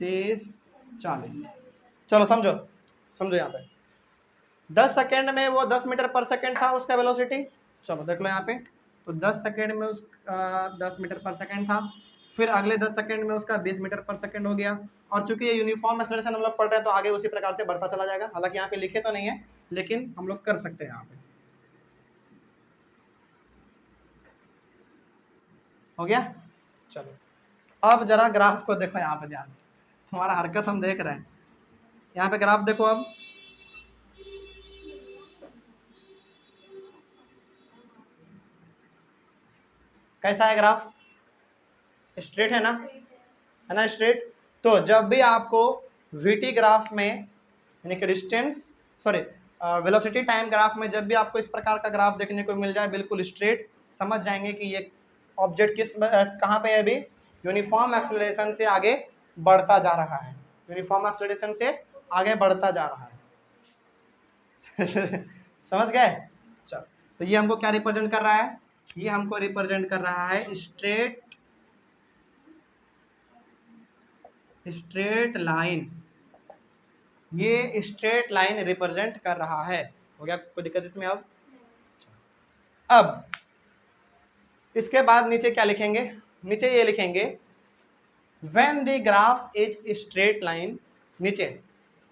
[SPEAKER 1] 30 40। चलो समझो समझो यहाँ पे 10 सेकेंड में वो 10 मीटर पर सेकेंड था उसका वेलोसिटी। चलो देख लो यहाँ पे, तो 10 सेकेंड में उस 10 मीटर पर सेकेंड था, फिर अगले 10 सेकेंड में उसका 20 मीटर पर सेकेंड हो गया। और चूंकि ये यूनिफॉर्म एक्सेलरेशन हम लोग पढ़ रहे हैं तो आगे उसी प्रकार से बढ़ता चला जाएगा। हालांकि यहाँ पे लिखे तो नहीं है, लेकिन हम लोग कर सकते हैं यहाँ पे। हो गया। चलो अब जरा ग्राफ को देखो यहाँ पे ध्यान से, तुम्हारा हरकत हम देख रहे हैं। यहाँ पे ग्राफ देखो, अब कैसा है ग्राफ, स्ट्रेट है ना, है ना स्ट्रेट। तो जब भी आपको वीटी ग्राफ में यानी कि distance sorry velocity time graph में जब भी आपको इस प्रकार का ग्राफ देखने को मिल जाए बिल्कुल स्ट्रेट, समझ जाएंगे कि ये ऑब्जेक्ट किस कहाँ पे है, अभी यूनिफॉर्म एक्सेलरेशन से आगे बढ़ता जा रहा है, यूनिफॉर्म एक्सेलरेशन से आगे बढ़ता जा रहा है समझ गए। चल तो ये हमको क्या रिप्रेजेंट कर रहा है, ये हमको रिप्रेजेंट कर रहा है स्ट्रेट लाइन, ये स्ट्रेट लाइन रिप्रेजेंट कर रहा है। हो गया, कोई दिक्कत इसमें। अब इसके बाद नीचे क्या लिखेंगे, नीचे ये लिखेंगे when the graph is straight line, नीचे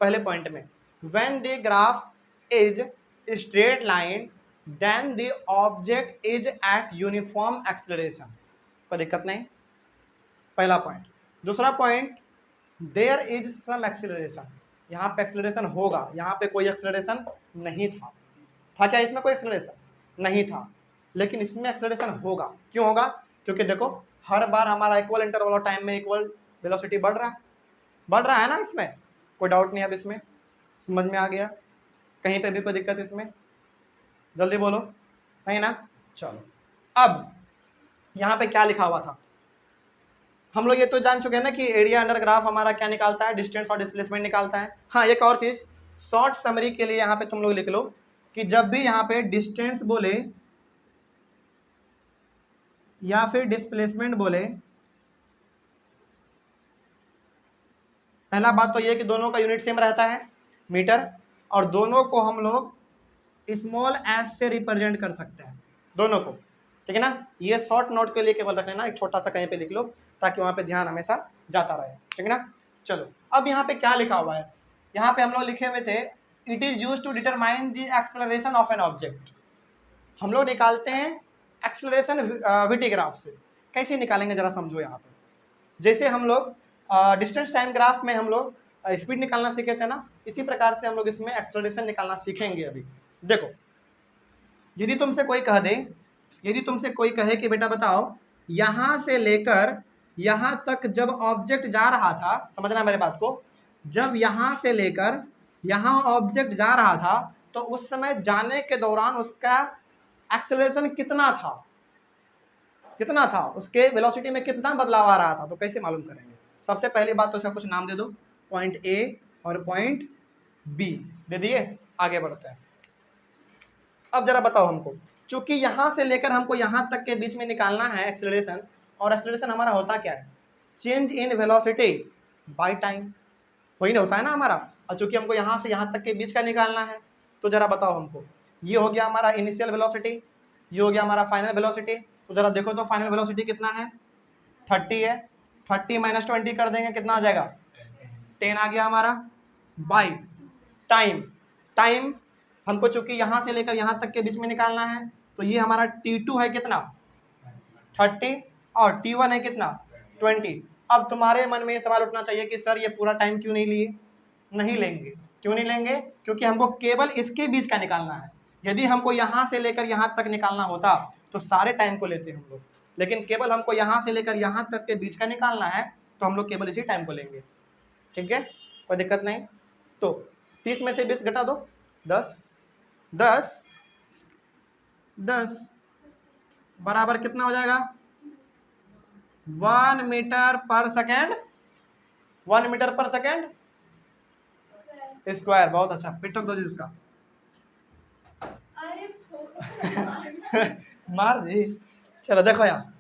[SPEAKER 1] पहले पॉइंट में when the graph is straight line then the object is at uniform acceleration, कोई दिक्कत नहीं, पहला पॉइंट। दूसरा point, there is some acceleration, यहाँ पे एक्सेलरेशन होगा, यहाँ पे कोई एक्सेलरेशन नहीं था क्या, इसमें कोई एक्सेलरेशन नहीं था, लेकिन इसमें एक्सेलरेशन होगा। क्यों होगा, क्योंकि देखो हर बार हमारा इक्वल इंटरवल ऑफ टाइम में इक्वल वेलोसिटी बढ़ रहा है ना, इसमें कोई डाउट नहीं। अब इसमें समझ में आ गया, कहीं पे भी कोई दिक्कत इसमें, जल्दी बोलो, नहीं ना। चलो अब यहाँ पे क्या लिखा हुआ था, हम लोग ये तो जान चुके हैं ना कि एरिया अंडर ग्राफ हमारा क्या निकालता है, डिस्टेंस और डिस्प्लेसमेंट निकालता है। हाँ एक और चीज शॉर्ट समरी के लिए यहाँ पे तुम लोग लिख लो कि जब भी यहाँ पे डिस्टेंस बोले या फिर डिस्प्लेसमेंट बोले, पहला बात तो ये कि दोनों का यूनिट सेम रहता है मीटर, और दोनों को हम लोग स्मॉल एस से रिप्रेजेंट कर सकते हैं दोनों को, ठीक है ना। ये शॉर्ट नोट के लिए केवल रख लेना, एक छोटा सा कहीं पे लिख लो ताकि वहां पे ध्यान हमेशा जाता रहे, ठीक है ना। चलो अब यहाँ पे क्या लिखा हुआ है, यहाँ पे हम लोग लिखे हुए थे it is use to determine the acceleration of an object. हम लोग निकालते हैं एक्सेलरेशन वीटी ग्राफ से। कैसे निकालेंगे जरा समझो यहाँ पे, जैसे हम लोग डिस्टेंस टाइम ग्राफ में हम लोग स्पीड निकालना सीखे थे ना, इसी प्रकार से हम लोग इसमें एक्सेलरेशन निकालना सीखेंगे। अभी देखो यदि तुमसे कोई कहे कि बेटा बताओ यहाँ से लेकर यहाँ तक जब ऑब्जेक्ट जा रहा था, समझना मेरे बात को, जब यहाँ से लेकर यहाँ ऑब्जेक्ट जा रहा था तो उस समय जाने के दौरान उसका एक्सेलरेशन कितना था, उसके वेलोसिटी में कितना बदलाव आ रहा था, तो कैसे मालूम करेंगे। सबसे पहली बात तो इसका कुछ नाम दे दो, पॉइंट ए और पॉइंट बी दे दिए, आगे बढ़ते हैं। अब जरा बताओ हमको, चूंकि यहाँ से लेकर हमको यहाँ तक के बीच में निकालना है एक्सेलरेशन, और एक्सेलरेशन हमारा होता क्या है, change in velocity by time, वही ना होता है ना हमारा। और चूंकि हमको यहाँ से यहाँ तक के बीच का निकालना है, तो जरा बताओ हमको, ये हो गया हमारा इनिशियल वेलोसिटी, ये हो गया हमारा फाइनल वेलोसिटी। तो जरा देखो तो फाइनल वेलोसिटी कितना है, 30 है, 30 माइनस 20 कर देंगे, कितना आ जाएगा, 10 आ गया हमारा, बाई टाइम। टाइम हमको चूंकि यहाँ से लेकर यहाँ तक के बीच में निकालना है, तो ये हमारा T2 है कितना, 30, और T1 है कितना, 20। अब तुम्हारे मन में ये सवाल उठना चाहिए कि सर ये पूरा टाइम क्यों नहीं लिए, नहीं लेंगे, क्यों नहीं लेंगे, क्योंकि हमको केवल इसके बीच का निकालना है। यदि हमको यहाँ से लेकर यहाँ तक निकालना होता तो सारे टाइम को लेते हम लोग, लेकिन केवल हमको यहाँ से लेकर यहाँ तक के बीच का निकालना है, तो हम लोग केवल इसी टाइम को लेंगे। ठीक है, कोई दिक्कत नहीं। तो 30 में से 20 घटा दो, 10 10 10 बराबर कितना हो जाएगा, 1 मीटर पर सेकेंड, 1 मीटर पर सेकेंड स्क्वायर। बहुत अच्छा, पिटक दो जिसका मार दी। चलो देखो यहाँ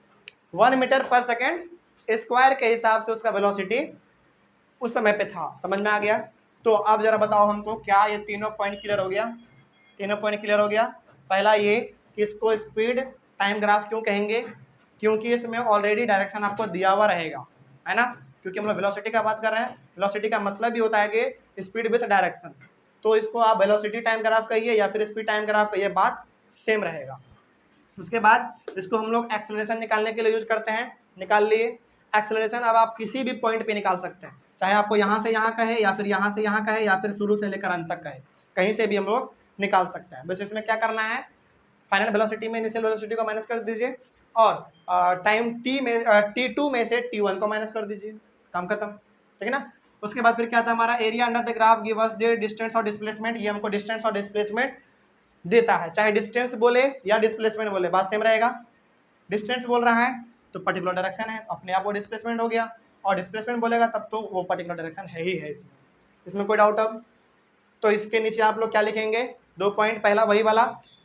[SPEAKER 1] 1 मीटर पर सेकेंड स्क्वायर के हिसाब से उसका वेलोसिटी उस समय पे था, समझ में आ गया। तो अब जरा बताओ हमको, क्या ये तीनों पॉइंट क्लियर हो गया, तीनों पॉइंट क्लियर हो गया। पहला ये कि इसको स्पीड टाइम ग्राफ क्यों कहेंगे, क्योंकि इसमें ऑलरेडी डायरेक्शन आपको दिया हुआ रहेगा, है ना, क्योंकि हम लोग वेलोसिटी का बात कर रहे हैं। वेलोसिटी का मतलब भी होता है कि स्पीड विथ डायरेक्शन, तो इसको आप वेलोसिटी टाइम ग्राफ कहिए या फिर स्पीड टाइम ग्राफ कहिए, बात सेम रहेगा। उसके बाद इसको हम लोग एक्सेलरेशन निकालने के लिए यूज करते हैं, निकाल लिए एक्सेलरेशन। अब आप किसी भी पॉइंट पे निकाल सकते हैं, चाहे आपको यहाँ से यहाँ कहे या फिर यहाँ से यहाँ कहे या फिर शुरू से लेकर अंत तक कहे, कहीं से भी हम लोग निकाल सकते हैं। बस इसमें क्या करना है, फाइनल वेलोसिटी में इनिशियल वेलोसिटी को माइनस कर दीजिए, और टाइम टी में T2 में से T1 को माइनस कर दीजिए, काम खत्म। ठीक है ना। उसके बाद फिर क्या था हमारा, area under the graph give us the distance और डिस्प्लेसमेंट। ये हमको डिस्टेंस और डिस्प्लेसमेंट देता है, चाहे डिस्टेंस बोले या डिस्प्लेसमेंट बोले, बात सेम रहेगा। डिस्टेंस बोल रहा है तो पर्टिकुलर डायरेक्शन है, अपने आप वो डिस्प्लेसमेंट हो गया, और डिस्प्लेसमेंट बोलेगा तब तो वो पर्टिकुलर डायरेक्शन है ही है, इसमें कोई डाउट। अब तो इसके नीचे आप लोग क्या लिखेंगे, 2 पॉइंट, पहला वही वाला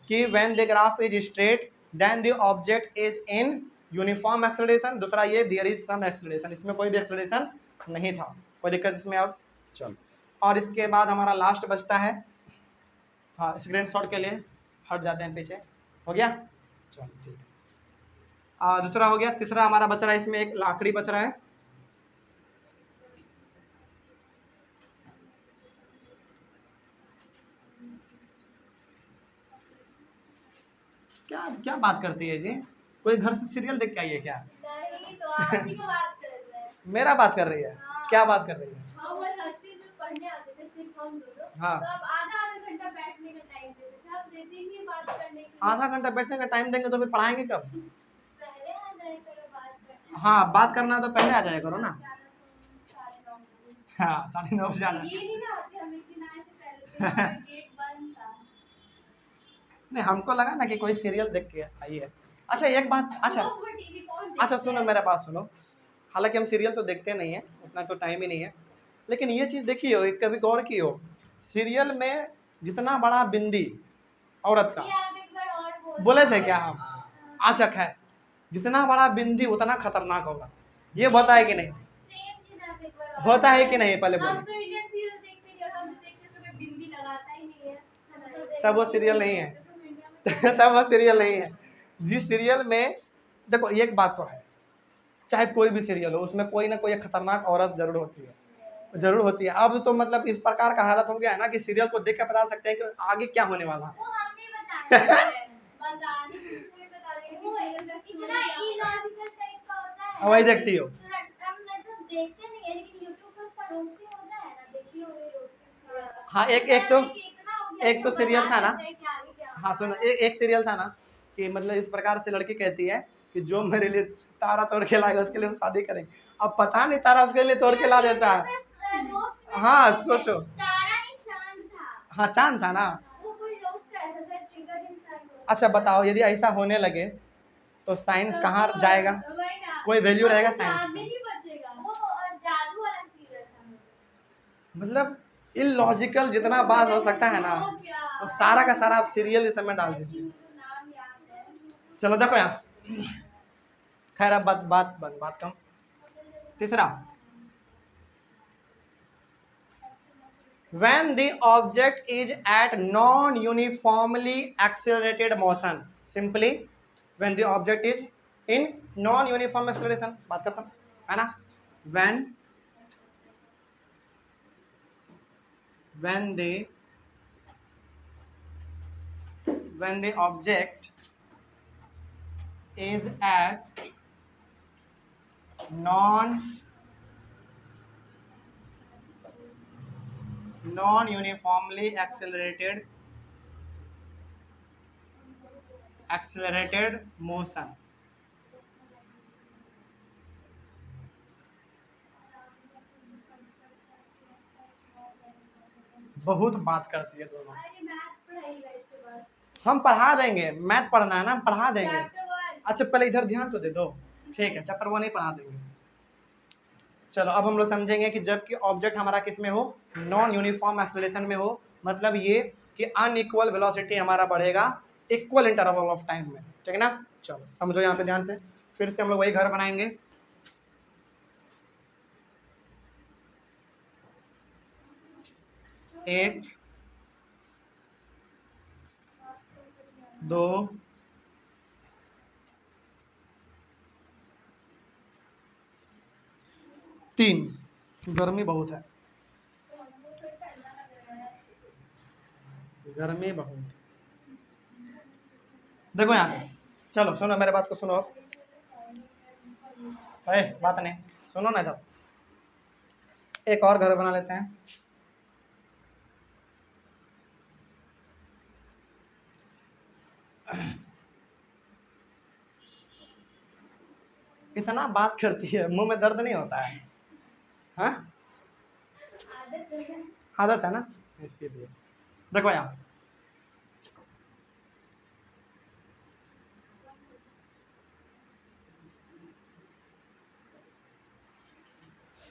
[SPEAKER 1] कि when the graph is straight then the object is in uniform acceleration, दूसरा ये देयर इज सम एक्सेलरेशन, इसमें कोई भी एक्सेलरेशन नहीं था, कोई दिक्कत इसमें। अब चलो, और इसके बाद हमारा लास्ट बचता है, हाँ स्क्रीनशॉट के लिए हट जाते हैं पीछे, हो गया, चलो ठीक है। दूसरा हो गया, तीसरा हमारा बच रहा है, इसमें एक लाकड़ी बच रहा है, क्या क्या बात करती है जी, कोई घर से सीरियल देख के आई है क्या?
[SPEAKER 2] नहीं, तो आप ही को बात कर रहे हैं।
[SPEAKER 1] मेरा बात कर रही है?
[SPEAKER 2] हाँ।
[SPEAKER 1] क्या बात कर रही है?
[SPEAKER 2] हम और हर्षित जो पढ़ने आते थे सिर्फ हम दोनों,
[SPEAKER 1] हाँ।
[SPEAKER 2] तो अब आधा घंटा बैठने का टाइम देते थे, अब देते ही नहीं बात करने के लिए।
[SPEAKER 1] आधा घंटा बैठने का टाइम देंगे तो फिर पढ़ाएंगे कब?
[SPEAKER 2] पहले आ जाए करो बात करने।
[SPEAKER 1] हाँ, बात करना तो पहले आ जाया करो ना।
[SPEAKER 2] 9:30 बजे।
[SPEAKER 1] हाँ 9:30 बजे आना।
[SPEAKER 2] ये नहीं ना आते, हम एक दिन आए थे पहले, तो गेट बंद था।
[SPEAKER 1] नहीं, हमको लगा ना कि कोई सीरियल देख के आई है। अच्छा एक बात, अच्छा
[SPEAKER 2] सुबह टीवी कौन देखता
[SPEAKER 1] अच्छा सुनो,
[SPEAKER 2] है?
[SPEAKER 1] मेरा बात सुनो। हालांकि हम सीरियल तो देखते नहीं है, उतना तो टाइम ही नहीं है, लेकिन ये चीज़ देखी हो, कभी गौर की हो, सीरियल में जितना बड़ा बिंदी औरत का,
[SPEAKER 2] ये आप एक बार और
[SPEAKER 1] बोले थे क्या हम? अच्छा खैर, जितना बड़ा बिंदी उतना खतरनाक औरत, ये होता है कि नहीं?
[SPEAKER 2] सेम चीज आप एक बार और
[SPEAKER 1] होता है कि नहीं, पहले
[SPEAKER 2] हम
[SPEAKER 1] बोलो।
[SPEAKER 2] तो इंडियन सीरियल देखते नहीं, और हम जो देखते हैं उसमें बिंदी लगाता ही नहीं है।
[SPEAKER 1] तब वो सीरियल नहीं है तब वो सीरियल नहीं है। जिस सीरियल में देखो, एक बात तो है, चाहे कोई भी सीरियल हो उसमें कोई ना कोई एक खतरनाक औरत जरूर होती है, जरूर होती है। अब तो मतलब इस प्रकार का हालत हो गया है ना कि सीरियल को देख कर बता सकते हैं कि आगे क्या होने वाला है।
[SPEAKER 2] वो हम भी बता देंगे, वो इतना इलॉजिकल टाइप का होता है।
[SPEAKER 1] वही देखती हो?
[SPEAKER 2] हम तो देखते नहीं है, लेकिन YouTube पे उसका रोस्टिंग होता है ना, देखी होगी रोस्टिंग।
[SPEAKER 1] हाँ, एक तो सीरियल था ना, हाँ सुनो, एक सीरियल था ना कि मतलब इस प्रकार से लड़की कहती है कि जो मेरे लिए तारा तोड़ के लाएगा उसके लिए हम शादी करेंगे। अब पता नहीं तारा उसके लिए तोड़ के ला देता है। हाँ सोचो,
[SPEAKER 2] तारा नहीं, चांद था।
[SPEAKER 1] हाँ चांद था ना।
[SPEAKER 2] वो कोई रोस्ट है, ऐसा ट्रिगर इंसान।
[SPEAKER 1] अच्छा बताओ, यदि ऐसा होने लगे तो साइंस कहाँ जाएगा? कोई वैल्यू रहेगा साइंस का?
[SPEAKER 2] नहीं बचेगा, वो
[SPEAKER 1] मतलब इलॉजिकल जितना बात हो सकता है ना, तो सारा का सारा आप सीरियल इस समय डाल दीजिए। चलो देखो यहाँ, खैर अब बात कम। तीसरा, when the object is at non-uniformly accelerated motion, simply when the object is in non-uniform acceleration, बात खत्म है ना। when the object is at non-uniformly accelerated motion, बहुत बात करती है दोनों। हम पढ़ा देंगे, मैथ पढ़ना है ना, पढ़ा देंगे। अच्छा पहले इधर ध्यान तो दे दो, ठीक है, चैप्टर 1 ही पढ़ा देंगे। चलो अब हम लोग समझेंगे कि जबकि ऑब्जेक्ट हमारा किस में हो, नॉन यूनिफॉर्म एक्सेलरेशन में हो, मतलब ये कि अनइक्वल वेलोसिटी हमारा बढ़ेगा इक्वल इंटरवल ऑफ टाइम में, ठीक है ना। चलो समझो यहाँ पे ध्यान से, फिर से हम लोग वही घर बनाएंगे। एक, दो, तीन, गर्मी बहुत है, गर्मी बहुत। देखो यहाँ पे, चलो सुनो मेरे बात को सुनो। बात नहीं सुनो ना, इधर एक और घर बना लेते हैं। इतना बात करती है, मुंह में दर्द नहीं होता है? हाँ आदत है ना, इसीलिए। देखो यहाँ,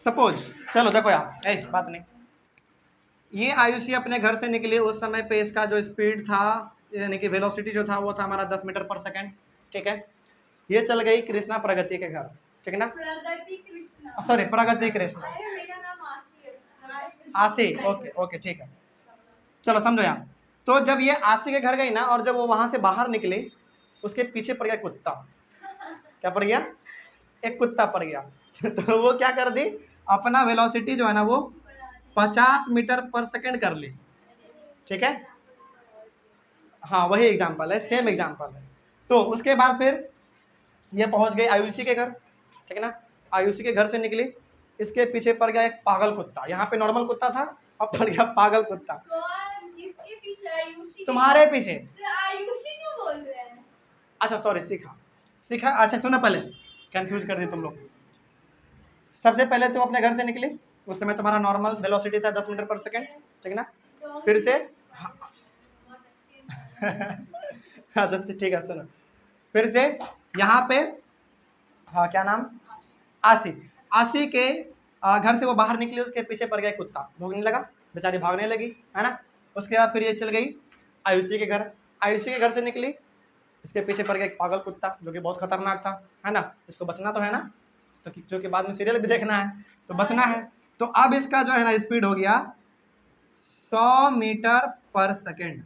[SPEAKER 1] सपोज, चलो देखो यहाँ, बात नहीं, ये आयुषी अपने घर से निकली, उस समय पे इसका जो स्पीड था यानी कि वेलोसिटी जो था वो था हमारा 10 मीटर पर सेकंड, ठीक है। ये चल गई कृष्णा प्रगति के घर, ठीक है ना, सॉरी प्रगति कृष्णा, आशी, ओके ओके ठीक है। चलो समझो यहाँ, तो जब ये आशी के घर गई ना, और जब वो वहां से बाहर निकली, उसके पीछे पड़ गया कुत्ता। क्या पड़ गया? एक कुत्ता पड़ गया। तो वो क्या कर दी, अपना वेलोसिटी जो है ना वो 50 मीटर पर सेकंड कर ली, ठीक है। हाँ वही एग्जाम्पल है, सेम एग्जाम्पल है। तो उसके बाद फिर ये पहुंच गई आयुषी के घर, ठीक है ना। आयुषी के घर से निकली, इसके पीछे पड़ गया एक पागल कुत्ता। यहाँ पे नॉर्मल कुत्ता था, अब पड़ गया पागल कुत्ता।
[SPEAKER 2] किसके पीछे? आयुषी।
[SPEAKER 1] तुम्हारे पीछे।
[SPEAKER 2] तो आयुषी क्यों बोल रहे हैं?
[SPEAKER 1] अच्छा सॉरी, सीखा। अच्छा सुनो, पहले कंफ्यूज कर दी तुम लोग। सबसे पहले तुम अपने घर से निकली, उस समय तुम्हारा नॉर्मल वेलोसिटी था 10 मीटर पर सेकंड, ठीक है ना। फिर से ठीक है सुनो, फिर से यहाँ पे, हाँ क्या नाम, आशी के घर से वो बाहर निकली, उसके पीछे पड़ गया कुत्ता, भोगने लगा, बेचारी भागने लगी, है ना। उसके बाद फिर ये चल गई आयुषी के घर, आयुषी के घर से निकली, इसके पीछे पड़ गया एक पागल कुत्ता जो कि बहुत खतरनाक था, है ना। इसको बचना तो है ना, तो जो कि बाद में सीरियल भी देखना है, तो बचना है। तो अब इसका जो है ना स्पीड हो गया 100 मीटर पर सेकेंड,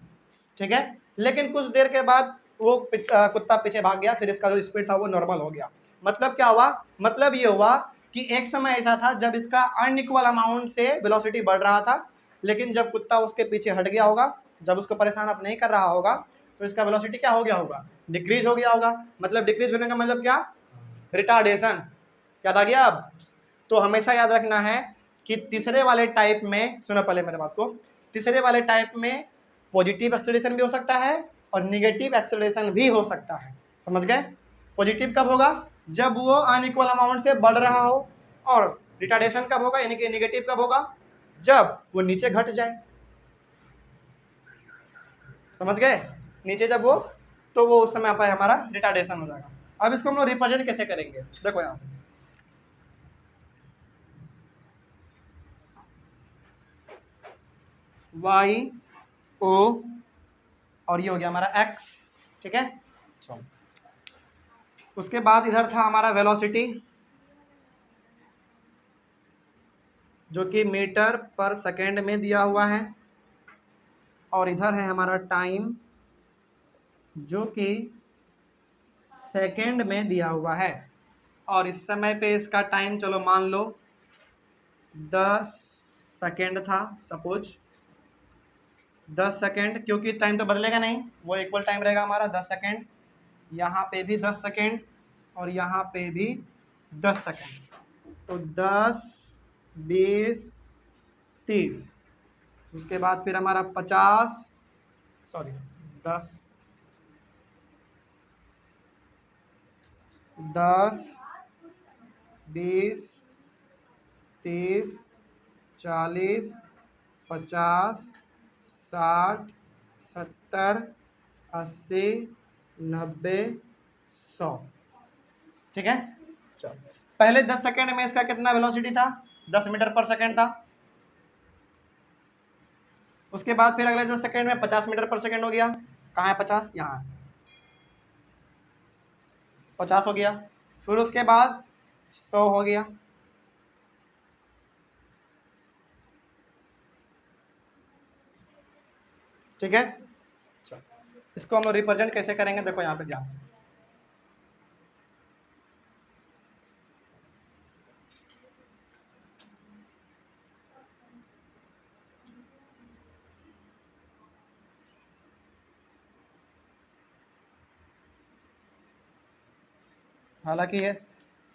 [SPEAKER 1] ठीक है। लेकिन कुछ देर के बाद वो कुत्ता पीछे भाग गया, फिर इसका जो स्पीड था वो नॉर्मल हो गया। मतलब क्या हुआ, मतलब ये हुआ कि एक समय ऐसा था जब इसका अनइक्वल अमाउंट से वेलोसिटी बढ़ रहा था, लेकिन जब कुत्ता उसके पीछे हट गया होगा, जब उसको परेशान अब नहीं कर रहा होगा, तो इसका वेलोसिटी क्या हो गया होगा, डिक्रीज हो गया होगा। मतलब डिक्रीज होने का मतलब क्या, रिटार्डेशन। याद आ गया अब? तो हमेशा याद रखना है कि तीसरे वाले टाइप में, सुनो पहले मेरे बात को, तीसरे वाले टाइप में पॉजिटिव एक्सेलरेशन भी हो सकता है और निगेटिव एक्सेलरेशन भी हो सकता है, समझ गए। पॉजिटिव कब होगा, जब वो अनइक्वल अमाउंट से बढ़ रहा हो, और रिटार्डेशन कब होगा, यानी कि निगेटिव कब होगा, जब वो नीचे घट जाए, समझ गए। नीचे जब वो, तो वो उस समय पर हमारा रिटार्डेशन हो जाएगा। अब इसको हम लोग रिप्रेजेंट कैसे करेंगे, देखो यहाँ पे, वाई ओ और ये हो गया हमारा एक्स, ठीक है। चलो उसके बाद इधर था हमारा वेलोसिटी जो कि मीटर पर सेकेंड में दिया हुआ है, और इधर है हमारा टाइम जो कि सेकेंड में दिया हुआ है, और इस समय पे इसका टाइम चलो मान लो 10 सेकेंड था, सपोज 10 सेकेंड, क्योंकि टाइम तो बदलेगा नहीं, वो इक्वल टाइम रहेगा हमारा 10 सेकेंड, यहाँ पे भी 10 सेकेंड और यहाँ पे भी 10 सेकेंड, तो 10 20 30, उसके बाद फिर हमारा 50 10 10 20 30 40 50 60 70 80 90 100, ठीक है। चलो पहले 10 सेकेंड में इसका कितना वेलोसिटी था, 10 मीटर पर सेकेंड था, उसके बाद फिर अगले 10 सेकेंड में 50 मीटर पर सेकेंड हो गया, कहाँ है 50, यहाँ 50 हो गया, फिर उसके बाद 100 हो गया, ठीक है। चलो इसको हम लोग रिप्रेजेंट कैसे करेंगे, देखो यहाँ पे ध्यान से, हालांकि ये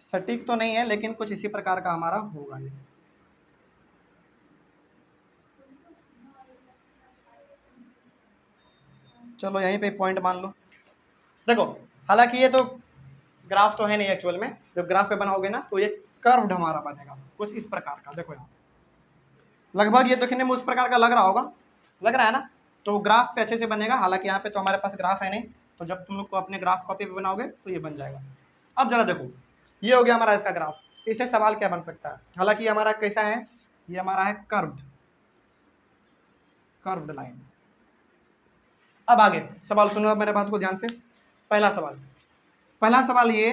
[SPEAKER 1] सटीक तो नहीं है लेकिन कुछ इसी प्रकार का हमारा होगा ये। चलो यहीं पे पॉइंट मान लो, देखो हालांकि ये तो ग्राफ तो है नहीं एक्चुअल में, जब ग्राफ पे बनाओगे ना तो ये कर्व्ड हमारा बनेगा कुछ इस प्रकार का, देखो यहाँ लगभग ये देखने में उस प्रकार का लग रहा होगा, लग रहा है ना, तो ग्राफ पे अच्छे से बनेगा। हालांकि यहाँ पे तो हमारे पास ग्राफ है नहीं, तो जब तुम लोग को अपने ग्राफ कॉपी पे बनाओगे तो ये बन जाएगा। अब जरा देखो ये हो गया हमारा इसका ग्राफ, इससे सवाल क्या बन सकता है, हालांकि ये हमारा कैसा है, ये हमारा है कर्व्ड लाइन। अब आगे सवाल सुनो मेरे बात को ध्यान से, पहला सवाल ये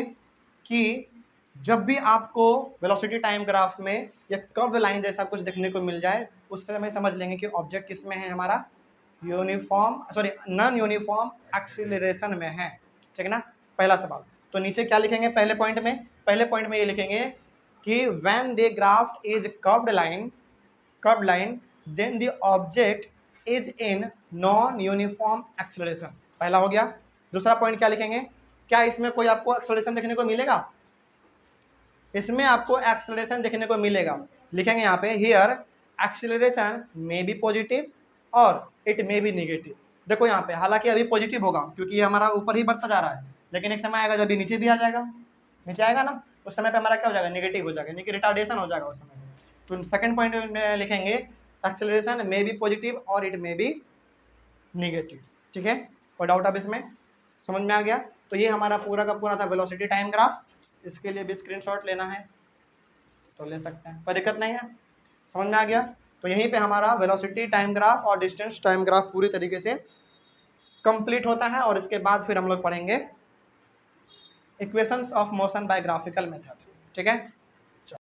[SPEAKER 1] कि जब भी आपको वेलोसिटी टाइम ग्राफ में या कर्व्ड लाइन जैसा कुछ देखने को मिल जाए उस समय समझ लेंगे कि ऑब्जेक्ट किस में है, हमारा नॉन यूनिफॉर्म एक्सीलरेशन में है, ठीक है ना। पहला सवाल, तो नीचे क्या लिखेंगे पहले पॉइंट में ये लिखेंगे कि when the graph is curved line then the object is in non uniform acceleration, पहला हो गया। दूसरा पॉइंट क्या लिखेंगे, क्या इसमें कोई आपको एक्सीलरेशन देखने को मिलेगा, इसमें आपको एक्सीलरेशन देखने को मिलेगा, लिखेंगे यहाँ पे here acceleration may be positive और इट मे बी नेगेटिव। देखो यहाँ पे हालांकि अभी पॉजिटिव होगा क्योंकि ये हमारा ऊपर ही बढ़ता जा रहा है, लेकिन एक समय आएगा जब ये नीचे भी आ जाएगा, नीचे आएगा ना, उस समय पे हमारा क्या हो जाएगा, नेगेटिव हो जाएगा, यानी कि रिटार्डेशन हो जाएगा उस समय पे। तो सेकंड पॉइंट में लिखेंगे एक्सीलरेशन मे बी पॉजिटिव और इट मे बी नेगेटिव, ठीक है। कोई डाउट अब इसमें समझ में आ गया। तो ये हमारा पूरा का पूरा था वेलोसिटी टाइम ग्राफ, इसके लिए भी स्क्रीनशॉट लेना है तो ले सकते हैं, कोई दिक्कत नहीं है, समझ में आ गया। तो यहीं पे हमारा वेलोसिटी टाइम ग्राफ और डिस्टेंस टाइम ग्राफ पूरी तरीके से कंप्लीट होता है, और इसके बाद फिर हम लोग पढ़ेंगे equations of motion by graphical method, ठीक है।